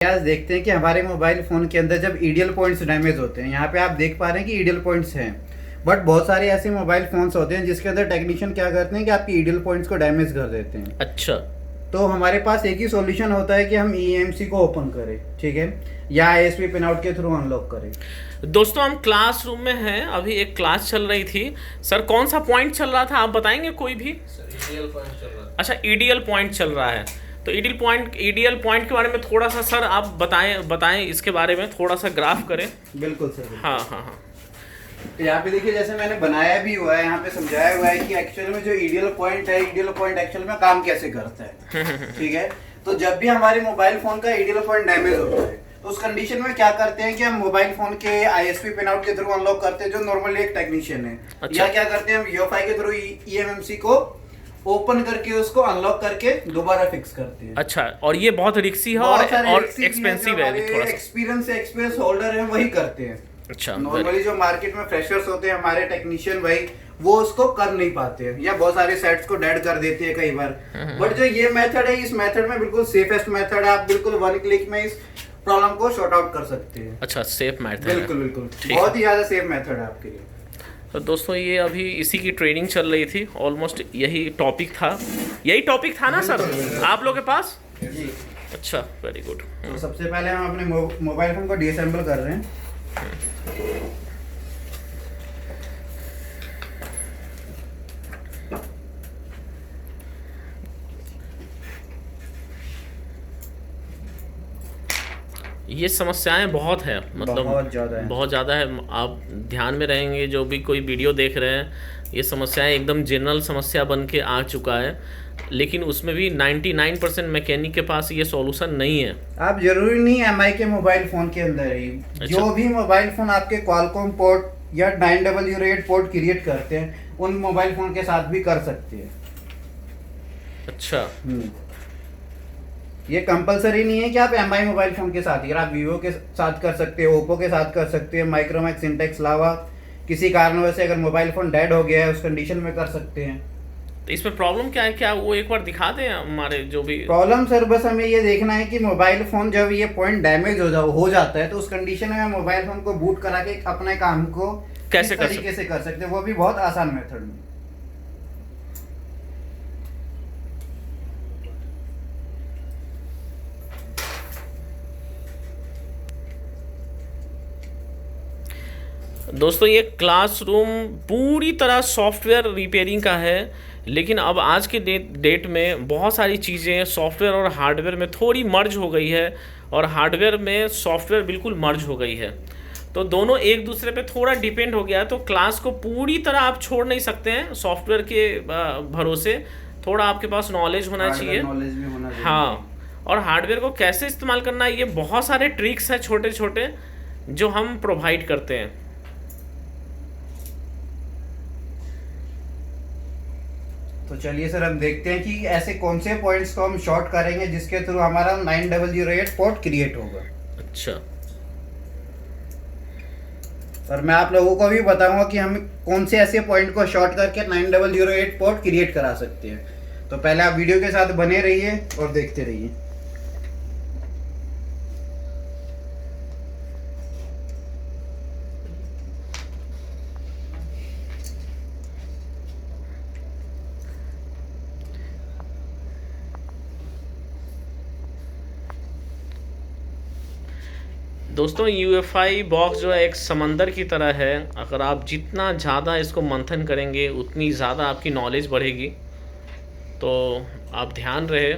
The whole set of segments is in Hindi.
आज देखते हैं कि हमारे मोबाइल फ़ोन के अंदर जब ईडियल पॉइंट्स डैमेज होते हैं, यहाँ पे आप देख पा रहे हैं कि ईडियल पॉइंट्स हैं। बट बहुत सारे ऐसे मोबाइल फ़ोन्स होते हैं जिसके अंदर टेक्नीशियन क्या करते हैं कि आपकी ईडियल पॉइंट्स को डैमेज कर देते हैं। अच्छा। तो हमारे पास एक ही सॉल्यूशन होता है कि हम ईएमसी को ओपन करें, ठीक है, या आईएसपी पिन आउट के थ्रू अनलॉक करें। दोस्तों हम क्लासरूम में हैं, अभी एक क्लास चल रही थी। सर कौन सा पॉइंट चल रहा था आप बताएंगे कोई भी? ईडीएल पॉइंट चल रहा है। अच्छा, ईडीएल पॉइंट चल रहा है। तो ईडीएल पॉइंट के बारे में थोड़ा सा सर आप बताएं इसके बारे में, थोड़ा सा ग्राफ करें। बिल्कुल सर। हाँ हाँ हाँ। तो यहाँ पे देखिए, जैसे मैंने बनाया भी हुआ है, यहाँ पे समझाया हुआ है कि एक्चुअल में जो ईडियल पॉइंट है, ईडियल पॉइंट एक्चुअल में काम कैसे करता है। ठीक है, तो जब भी हमारे मोबाइल फोन का ईडियल पॉइंट डैमेज होता है तो उस कंडीशन में क्या करते हैं कि हम मोबाइल फोन के आईएसपी पिन आउट के थ्रू अनलॉक करते हैं, जो नॉर्मली एक टेक्नीशियन है। अच्छा। या क्या करते हैं, हम यूएफआई के थ्रू ईएमएमसी को ओपन करके उसको अनलॉक करके दोबारा फिक्स करते हैं। अच्छा, और ये बहुत रिक्सी है और एक्सपेंसिव है थोड़ा सा। एक्सपीरियंस होल्डर है वही करते हैं। अच्छा, नॉर्मली जो मार्केट में फ्रेशर्स होते हैं हमारे टेक्नीशियन भाई, वो उसको कर नहीं पाते हैं या बहुत सारे सेट्स को डेड कर देते हैं कई बार। बट जो ये मेथड है, इस मेथड में बिल्कुल सेफेस्ट मेथड है। आप बिल्कुल वन क्लिक में इस प्रॉब्लम को शॉर्ट आउट कर सकते हैं। अच्छा, सेफ मेथड है। बिल्कुल बिल्कुल, बहुत ही ज्यादा सेफ मेथड है आपके लिए। तो दोस्तों ये अभी इसी की ट्रेनिंग चल रही थी, ऑलमोस्ट यही टॉपिक था ना सर आप लोग के पास? जी। अच्छा, वेरी गुड। तो सबसे पहले हम अपने मोबाइल फोन को डिसेंबल कर रहे हैं। ये समस्याएं बहुत है, मतलब बहुत ज़्यादा है। आप ध्यान में रहेंगे, जो भी कोई वीडियो देख रहे हैं, ये समस्याएं एकदम जनरल समस्या बन के आ चुका है। लेकिन उसमें भी 99% मैकेनिक के पास ये सॉल्यूशन नहीं है। आप जरूरी नहीं एमआई के मोबाइल फोन के अंदर ही, जो भी मोबाइल फोन आपके क्वालकॉम पोर्ट या 9008 पोर्ट क्रिएट करते हैं, उन मोबाइल फोन के साथ भी कर सकते हैं। अच्छा। ये कंपलसरी नहीं है कि आप एमआई मोबाइल फोन के साथ ही, आप वीवो के साथ कर सकते हैं, ओप्पो के साथ कर सकते हैं, माइक्रोमैक्स, सिंटेक्स, लावा, किसी कारणवश से अगर मोबाइल फोन डेड हो गया है उस कंडीशन में कर सकते हैं। तो इसमें प्रॉब्लम क्या है, क्या वो एक बार दिखा दें हमारे जो भी प्रॉब्लम? सर बस हमें ये देखना है कि मोबाइल फोन जब ये पॉइंट डैमेज हो जाता है तो उस कंडीशन में मोबाइल फोन को बूट करा के अपने काम को कैसे किस तरीके से कर सकते हैं, वो भी बहुत आसान मेथड में। दोस्तों ये क्लासरूम पूरी तरह सॉफ्टवेयर रिपेयरिंग का है। लेकिन अब आज के डेट में बहुत सारी चीज़ें सॉफ्टवेयर और हार्डवेयर में थोड़ी मर्ज हो गई है, और हार्डवेयर में सॉफ्टवेयर बिल्कुल मर्ज हो गई है। तो दोनों एक दूसरे पे थोड़ा डिपेंड हो गया है। तो क्लास को पूरी तरह आप छोड़ नहीं सकते हैं सॉफ्टवेयर के भरोसे। थोड़ा आपके पास नॉलेज होना चाहिए। नॉलेज भी होना चाहिए। हाँ, और हार्डवेयर को कैसे इस्तेमाल करना है, ये बहुत सारे ट्रिक्स हैं छोटे छोटे जो हम प्रोवाइड करते हैं। तो चलिए सर, हम देखते हैं कि ऐसे कौन से पॉइंट्स को हम शॉर्ट करेंगे जिसके थ्रू हमारा 9008 पोर्ट क्रिएट होगा। अच्छा। और मैं आप लोगों को भी बताऊंगा कि हम कौन से ऐसे पॉइंट को शॉर्ट करके 9008 पोर्ट क्रिएट करा सकते हैं। तो पहले आप वीडियो के साथ बने रहिए और देखते रहिए। दोस्तों यूएफआई बॉक्स जो है एक समंदर की तरह है। अगर आप जितना ज़्यादा इसको मंथन करेंगे उतनी ज़्यादा आपकी नॉलेज बढ़ेगी। तो आप ध्यान रहे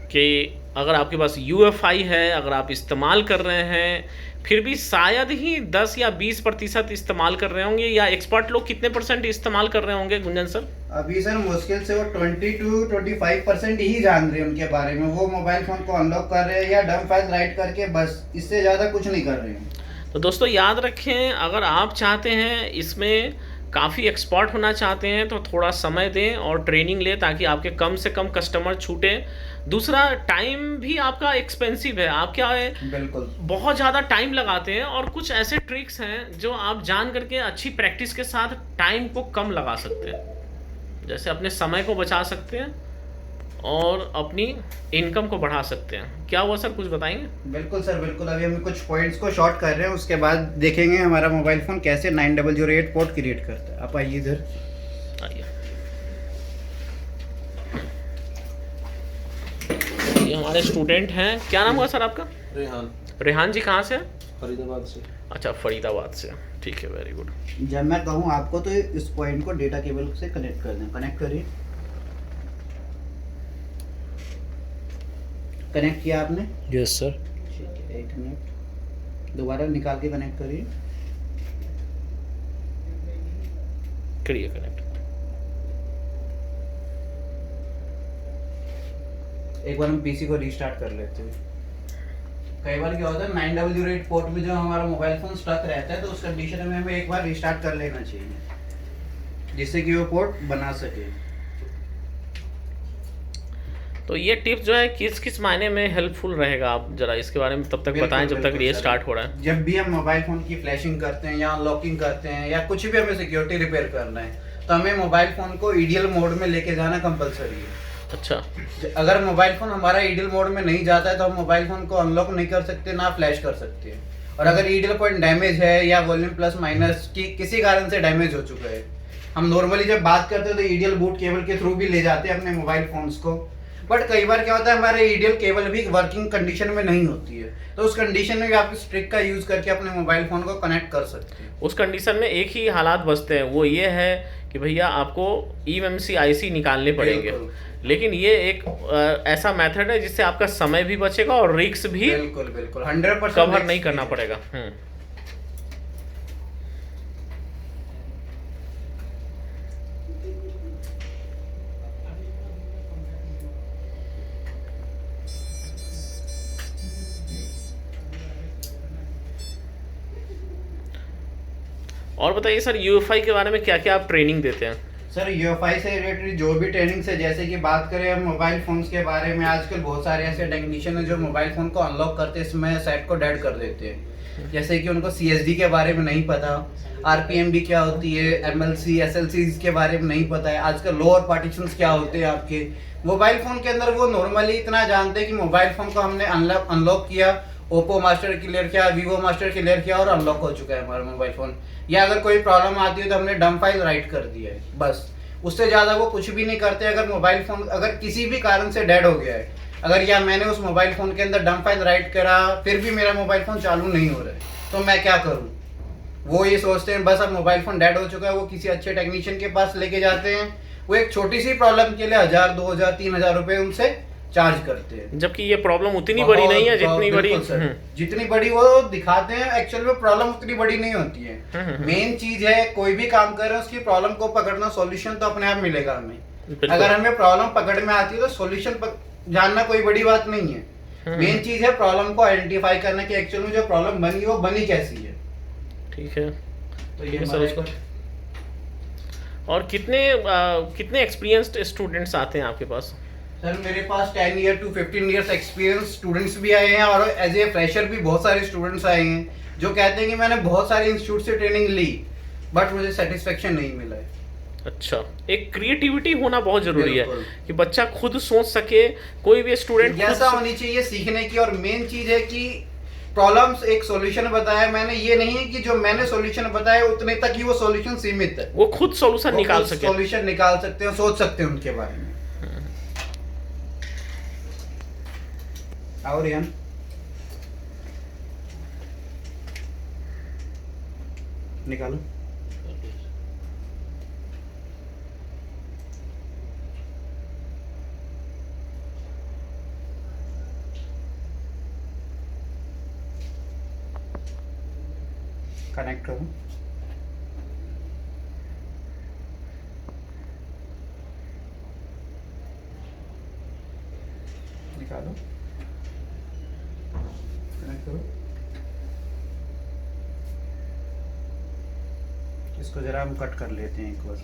कि अगर आपके पास यूएफआई है, अगर आप इस्तेमाल कर रहे हैं, फिर भी शायद ही 10 या 20% इस्तेमाल कर रहे होंगे, या एक्सपर्ट लोग कितने % इस्तेमाल कर रहे होंगे गुंजन सर? अभी सर मुश्किल से वो 20 to 25% ही जान रहे हैं उनके बारे में। वो मोबाइल फोन को अनलॉक कर रहे हैं या डंप फाइल राइट करके, बस इससे ज़्यादा कुछ नहीं कर रहे हैं। तो दोस्तों याद रखें, अगर आप चाहते हैं इसमें काफ़ी एक्सपर्ट होना चाहते हैं तो थोड़ा समय दें और ट्रेनिंग लें, ताकि आपके कम से कम कस्टमर छूटे। दूसरा, टाइम भी आपका एक्सपेंसिव है। आप क्या है, बिल्कुल बहुत ज़्यादा टाइम लगाते हैं, और कुछ ऐसे ट्रिक्स हैं जो आप जान करके अच्छी प्रैक्टिस के साथ टाइम को कम लगा सकते हैं। जैसे अपने समय को बचा सकते हैं। और अपनी इनकम को बढ़ा सकते हैं। क्या हुआ सर, कुछ बताएंगे? बिल्कुल सर, बिल्कुल। अभी हम कुछ पॉइंट्स को शॉर्ट कर रहे हैं, उसके बाद देखेंगे हमारा मोबाइल फ़ोन कैसे 9008 पोर्ट क्रिएट करता है। आप आइए इधर। आइए, ये हमारे स्टूडेंट हैं। क्या नाम हुआ सर आपका? रेहान, रेहान जी, कहाँ से? फरीदाबाद से। अच्छा, फरीदाबाद से। ठीक है, वेरी गुड। जब मैं कहूँ आपको तो इस पॉइंट को डेटा केबल से कनेक्ट कर दें। कनेक्ट करिए। कनेक्ट किया आपने? Yes sir. ठीक है, 1 मिनट। दोबारा निकाल के कनेक्ट करिए। करिए कनेक्ट। एक बार हम पीसी को रीस्टार्ट कर लेते हैं। कई बार क्या होता है 9008 पोर्ट में जो हमारा मोबाइल फोन स्टक रहता है, तो उस कंडीशन में हमें एक बार रीस्टार्ट कर लेना चाहिए, जिससे कि वो पोर्ट बना सके। तो ये टिप जो है किस किस मायने में हेल्पफुल रहेगा, आप जरा इसके बारे में तब तक बताएं जब तक ये स्टार्ट हो रहा है। जब भी हम मोबाइल फोन की फ्लैशिंग करते हैं या अनलॉकिंग करते हैं या कुछ भी हमें सिक्योरिटी रिपेयर करना है, तो हमें मोबाइल फोन को ईडीएल मोड में लेके जाना कंपलसरी है। अच्छा, अगर मोबाइल फोन हमारा ईडीएल मोड में नहीं जाता है तो हम मोबाइल फोन को अनलॉक नहीं कर सकते, ना फ्लैश कर सकते हैं। और अगर ईडीएल पॉइंट डैमेज है या वॉल्यूम प्लस माइनस की किसी कारण से डैमेज हो चुका है, हम नॉर्मली जब बात करते हैं तो ईडीएल बूट केबल के थ्रू भी ले जाते हैं अपने मोबाइल फोन्स को। बट कई बार क्या होता है हमारे ईडीएल केबल भी वर्किंग कंडीशन में नहीं होती है, तो उस कंडीशन में भी आप इस ट्रिक का यूज करके अपने मोबाइल फोन को कनेक्ट कर सकते हैं। उस कंडीशन में एक ही हालात बचते हैं, वो ये है कि भैया आपको ईएमसी आईसी निकालने पड़ेंगे। बिल्कुल। लेकिन ये एक ऐसा मेथड है जिससे आपका समय भी बचेगा और रिस्क भी बिल्कुल बिल्कुल 100% कवर नहीं करना पड़ेगा। और बताइए सर, यूएफआई के बारे में क्या क्या आप ट्रेनिंग देते हैं? सर यूएफआई से रिलेटेड जो भी ट्रेनिंग से, जैसे कि बात करें हम मोबाइल फोन्स के बारे में, आजकल बहुत सारे ऐसे टेक्नीशियन हैं जो मोबाइल फोन को अनलॉक करते इसमें सेट को डेड कर देते हैं। जैसे कि उनको सीएसडी के बारे में नहीं पता, आरपीएमडी क्या होती है, एमएलसी एसएलसी के बारे में नहीं पता है, आजकल लोअर पार्टीशंस क्या होते हैं आपके मोबाइल फोन के अंदर, वो नॉर्मली इतना जानते हैं कि मोबाइल फोन को हमने अनलॉक किया, ओप्पो मास्टर क्लियर किया, वीवो मास्टर क्लियर किया और अनलॉक हो चुका है हमारा मोबाइल फोन। या अगर कोई प्रॉब्लम आती है तो हमने डंप फाइल राइट कर दिया है, बस। उससे ज़्यादा वो कुछ भी नहीं करते। अगर मोबाइल फोन अगर किसी भी कारण से डेड हो गया है, अगर या मैंने उस मोबाइल फोन के अंदर डंप फाइल राइट करा फिर भी मेरा मोबाइल फोन चालू नहीं हो रहा है, तो मैं क्या करूँ? वो ये सोचते हैं बस अब मोबाइल फोन डेड हो चुका है, वो किसी अच्छे टेक्नीशियन के पास लेके जाते हैं, वो एक छोटी सी प्रॉब्लम के लिए 1000 2000 3000 रुपए उनसे चार्ज करते हैं। जबकि ये प्रॉब्लम उतनी बड़ी नहीं है जितनी बड़ी जितनी बड़ी वो दिखाते हैं, एक्चुअल में प्रॉब्लम उतनी बड़ी नहीं होती है। मेन चीज है कोई भी काम कर रहे हैं उसकी प्रॉब्लम को पकड़ना, सॉल्यूशन तो अपने आप मिलेगा हमें। अगर हमें प्रॉब्लम पकड़ में आती है तो सॉल्यूशन जानना कोई बड़ी बात नहीं है। मेन चीज है प्रॉब्लम को आइडेंटिफाई करना कि एक्चुअल में जो प्रॉब्लम बनी वो बनी कैसी है। ठीक है, तो ये सर उसको। और कितने एक्सपीरियंस्ड स्टूडेंट्स आते हैं आपके पास? सर मेरे पास 10 year to 15 years experience students भी आए हैं और एज ए फ्रेशर भी बहुत सारे स्टूडेंट्स आए हैं जो कहते हैं कि मैंने बहुत सारे इंस्टीट्यूट से ट्रेनिंग ली बट मुझे सेटिस्फेक्शन नहीं मिला है। अच्छा, एक क्रिएटिविटी होना बहुत जरूरी है कि बच्चा खुद सोच सके, कोई भी स्टूडेंट ऐसा होनी चाहिए सीखने की। और मेन चीज है कि प्रॉब्लम्स एक सॉल्यूशन बताया मैंने, ये नहीं है कि जो मैंने सॉल्यूशन बताया उतने तक ही वो सॉल्यूशन सीमित है, वो खुद सॉल्यूशन निकाल सके, सॉल्यूशन निकाल सकते हैं, सोच सकते हैं उनके बारे में। और यार निकालो। कनेक्ट करो। निकालो, कनेक्ट करो। इसको जरा हम कट कर लेते हैं एक बार।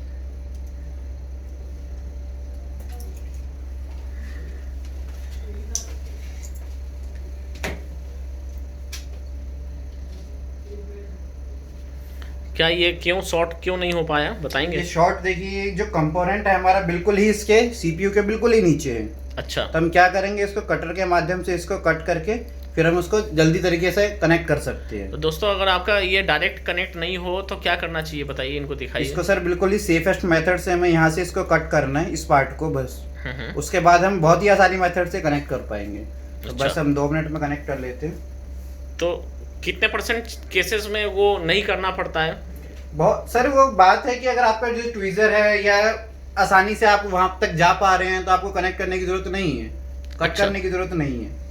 क्या ये क्यों शॉर्ट क्यों नहीं हो पाया, बताएंगे? ये शॉर्ट देखिए, जो कंपोनेंट है हमारा बिल्कुल ही इसके सीपीयू के बिल्कुल ही नीचे है। अच्छा, तो हम क्या करेंगे, इसको कटर के माध्यम से इसको कट करके फिर हम उसको जल्दी तरीके से कनेक्ट कर सकते हैं। तो दोस्तों अगर आपका ये डायरेक्ट कनेक्ट नहीं हो तो क्या करना चाहिए बताइए, इनको दिखाइए। इसको सर बिल्कुल ही सेफेस्ट मेथड से हमें यहाँ से इसको कट करना है, इस पार्ट को बस। उसके बाद हम बहुत ही आसानी मेथड से कनेक्ट कर पाएंगे। तो अच्छा। बस हम 2 मिनट में कनेक्ट कर लेते हैं। तो कितने परसेंट केसेस में वो नहीं करना पड़ता है? बहुत सर वो बात है कि अगर आपका जो ट्वीजर है या आसानी से आप वहां तक जा पा रहे हैं तो आपको कनेक्ट करने की जरूरत नहीं है, कट अच्छा। करने की जरूरत नहीं है।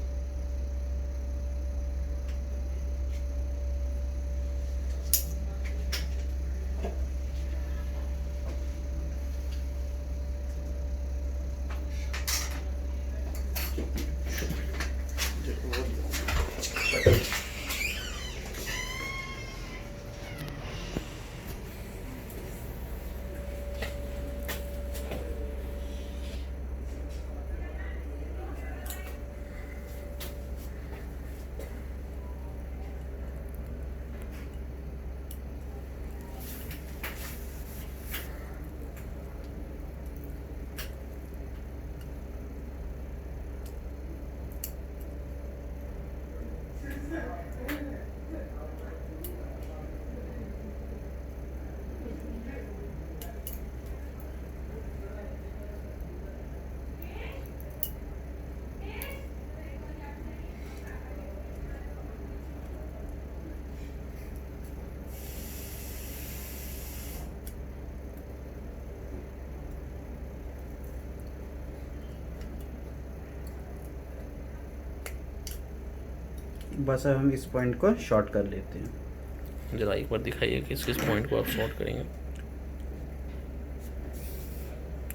बस अब हम इस पॉइंट को शॉर्ट कर लेते हैं। जरा एक बार दिखाइए किस किस पॉइंट को आप शॉर्ट करेंगे।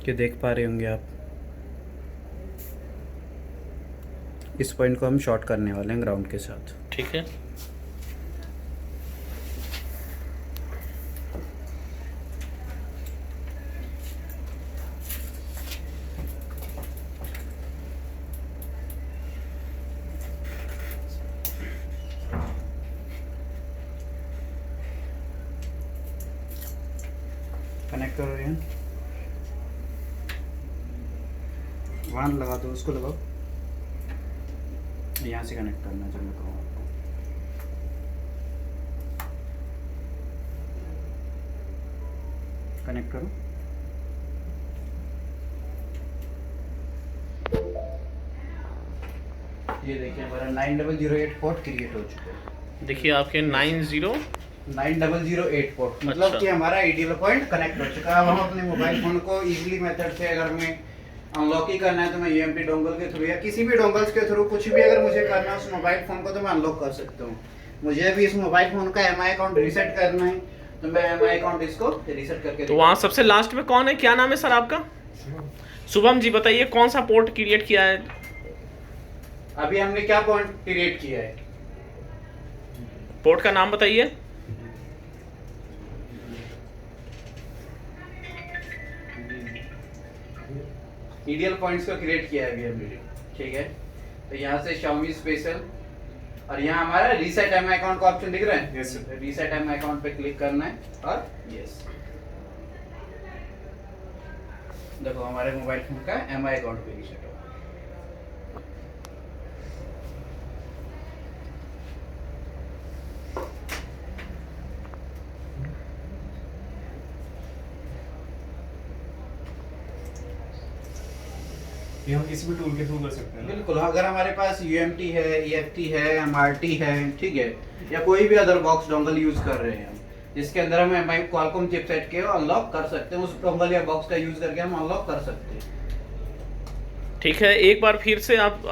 कि देख पा रहे होंगे आप, इस पॉइंट को हम शॉर्ट करने वाले हैं ग्राउंड के साथ। ठीक है, कनेक्ट करो रियान, वहाँ लगा दो, उसको लगाओ, यहाँ से कनेक्ट करना है, जब मैं कहूँ आपको। कनेक्ट करो। ये देखिए हमारा 9008 पोर्ट क्रिएट हो चुका है। देखिए आपके 9008 पोर्ट, मतलब अच्छा। कि हमारा आइडियल पॉइंट कनेक्ट हो चुका है। अब हम अपने मोबाइल फोन को इजीली मेथड से अगर हमें अनलॉक ही करना है तो मैं यूएमपी डोंगल के थ्रू या किसी भी डोंगल्स के थ्रू कुछ भी अगर मुझे करना है उस मोबाइल फोन को, तो मैं अनलॉक कर सकता हूँ। मुझे अभी इस मोबाइल फोन का एमआई अकाउंट रीसेट करना है तो मैं एमआई अकाउंट इसको रीसेट करके तो वहाँ सबसे लास्ट में कौन है, क्या नाम है सर आपका? शुभम जी बताइए कौन सा पोर्ट क्रिएट किया है? अभी हमने क्या पॉइंट क्रिएट किया है, पोर्ट का नाम बताइए। ईडीएल पॉइंट्स को क्रिएट किया है अभी हमने, ठीक है। तो यहाँ से Xiaomi स्पेशल और यहाँ हमारा रीसेट एमआई अकाउंट का ऑप्शन दिख रहा है। यस रीसेट एमआई अकाउंट पे क्लिक करना है और यस, देखो हमारे मोबाइल फोन का एमआई अकाउंट पे रीसेट हो। ये हम किसी भी टूल के थ्रू कर सकते हैं ना? बिल्कुल, अगर हमारे पास UMT है, EFT है, MRT है, ठीक है, या कोई भी अदर बॉक्स डोंगल यूज कर रहे हैं हम, जिसके अंदर हम MI क्वालकॉम चिपसेट के अनलॉक कर सकते हैं, उस डोंगल या बॉक्स का यूज करके हम अनलॉक कर सकते हैं। ठीक है, एक बार फिर से आप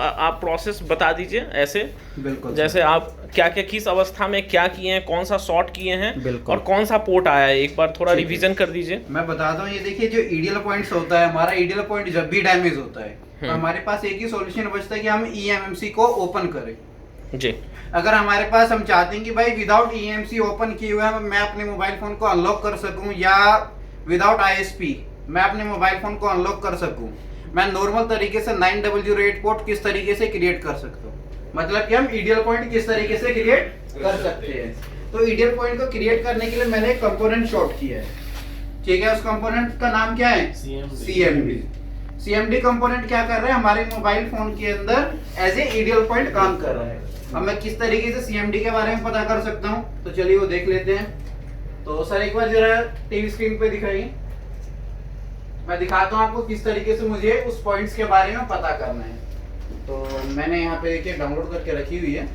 प्रोसेस बता दीजिए ऐसे, बिल्कुल जैसे आप क्या क्या किस अवस्था में क्या किए हैं, कौन सा शॉर्ट किए हैं बिल्कुल। और कौन सा पोर्ट आया है, एक बार थोड़ा ठीक है। रिवीजन कर दीजिए। मैं बताता हूँ, ये देखिए जो ईडीएल पॉइंट्स होता है, हमारा ईडीएल पॉइंट जब भी डैमेज होता है तो हमारे पास एक ही सॉल्यूशन बचता है कि हम eMMC को ओपन करें। जी, अगर हमारे पास हम चाहते हैं कि भाई विदाउट eMMC ओपन किए हुए मैं अपने मोबाइल फोन को अनलॉक कर सकूं, या विदाउट ISP मैं अपने मोबाइल फोन को अनलॉक कर सकूं, मैं नॉर्मल तरीके से 9008 पोर्ट किस तरीके से क्रिएट कर सकता हूं, मतलब कि हम ईडीएल पॉइंट किस तरीके से क्रिएट कर सकते हैं। तो ईडीएल पॉइंट को क्रिएट करने के लिए मैंने एक कंपोनेंट शॉर्ट किया है, ठीक है। उस कंपोनेंट का नाम क्या है? CMB। CMD कंपोनेंट क्या कर रहा है, हमारे मोबाइल फोन के अंदर एज ए ईडीएल पॉइंट काम कर रहा है। अब मैं किस तरीके से CMD के बारे में पता कर सकता हूँ, तो चलिए वो देख लेते हैं। तो सर एक बार जरा टीवी स्क्रीन पे दिखाइए, मैं दिखाता हूँ आपको किस तरीके से मुझे उस पॉइंट्स के बारे में पता करना है। तो मैंने यहाँ पे देखिए डाउनलोड करके रखी हुई है।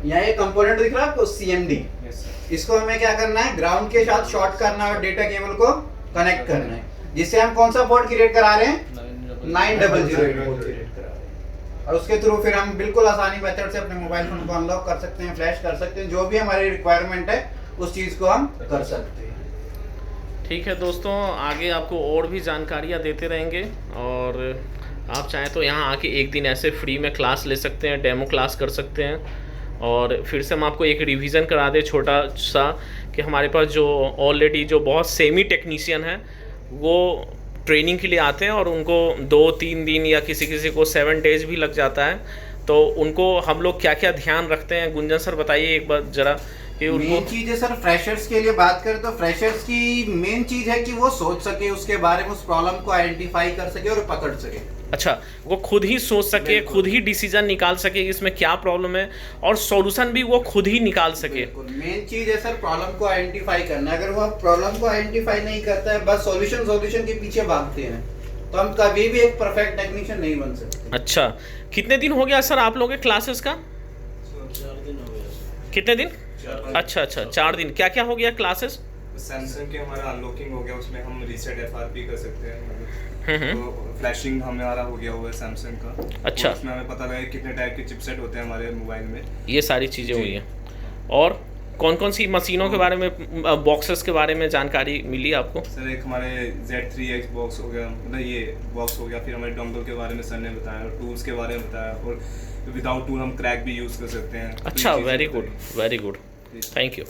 यहाँ ये कंपोनेंट दिख रहा है आपको CMD। Yes sir. इसको हमें क्या करना है, ग्राउंड के साथ शॉर्ट करना है और डेटा केबल को कनेक्ट करना है, जिससे हम कौन सा पोर्ट क्रिएट करा रहे हैं, 9008 पोर्ट क्रिएट करा रहे हैं। और उसके थ्रू फिर हम बिल्कुल आसानी मेथड से अपने मोबाइल फोन को अनलॉक कर सकते हैं, फ्लैश कर सकते हैं, जो भी हमारी रिक्वायरमेंट है उस चीज को हम कर सकते हैं। ठीक है दोस्तों, आगे आपको और भी जानकारियाँ देते रहेंगे, और आप चाहें तो यहाँ आके एक दिन ऐसे फ्री में क्लास ले सकते हैं, डेमो क्लास कर सकते हैं। और फिर से हम आपको एक रिवीजन करा दें छोटा सा, कि हमारे पास जो ऑलरेडी जो बहुत सेमी टेक्नीशियन हैं वो ट्रेनिंग के लिए आते हैं, और उनको 2-3 दिन या किसी किसी को 7 डेज भी लग जाता है। तो उनको हम लोग क्या क्या ध्यान रखते हैं, गुंजन सर बताइए एक बार ज़रा कि उनको। मेन चीज है सर, फ्रेशर्स के लिए बात करें तो फ्रेशर्स की मेन चीज है कि वो सोच सके उसके बारे में, उस प्रॉब्लम को आइडेंटिफाई कर सके और पकड़ सके। अच्छा, वो खुद ही सोच सके, खुद ही डिसीजन निकाल सके इसमें क्या प्रॉब्लम है, और सॉल्यूशन भी वो खुद ही निकाल सके। मेन चीज है सर प्रॉब्लम को आइडेंटिफाई करना। अगर वो प्रॉब्लम को आइडेंटिफाई नहीं करता है, बस सॉल्यूशन के पीछे भागते हैं, तो हम कभी भी एक परफेक्ट टेक्नीशियन नहीं बन सकते। अच्छा, कितने दिन हो गया सर आप लोगों के क्लासेस का? 4 दिन हो गया। कितने दिन? अच्छा, 4 दिन। क्या क्या हो गया क्लासेस? सैमसंग के हमारा अनलॉकिंग हो गया, उसमें हम रीसेट FRP कर सकते हैं। हम्म। तो फ्लैशिंग हमारा हो गया हुआ है सैमसंग का। अच्छा। और उसमें हमें पता लगा कितने टाइप के चिपसेट होते हैं हमारे मोबाइल में। ये सारी चीज़ें हुई हैं। और कौन कौन सी मशीनों के बारे में, बॉक्सेस के बारे में जानकारी मिली आपको? सर एक हमारे Z3X बॉक्स हो गया, मतलब ये बॉक्स हो गया। फिर हमारे डोंगल के बारे में सर ने बताया, और टूल्स के बारे में बताया, और विदाउट टूल हम क्रैक भी यूज़ कर सकते हैं। अच्छा, very good, very good. Thank you.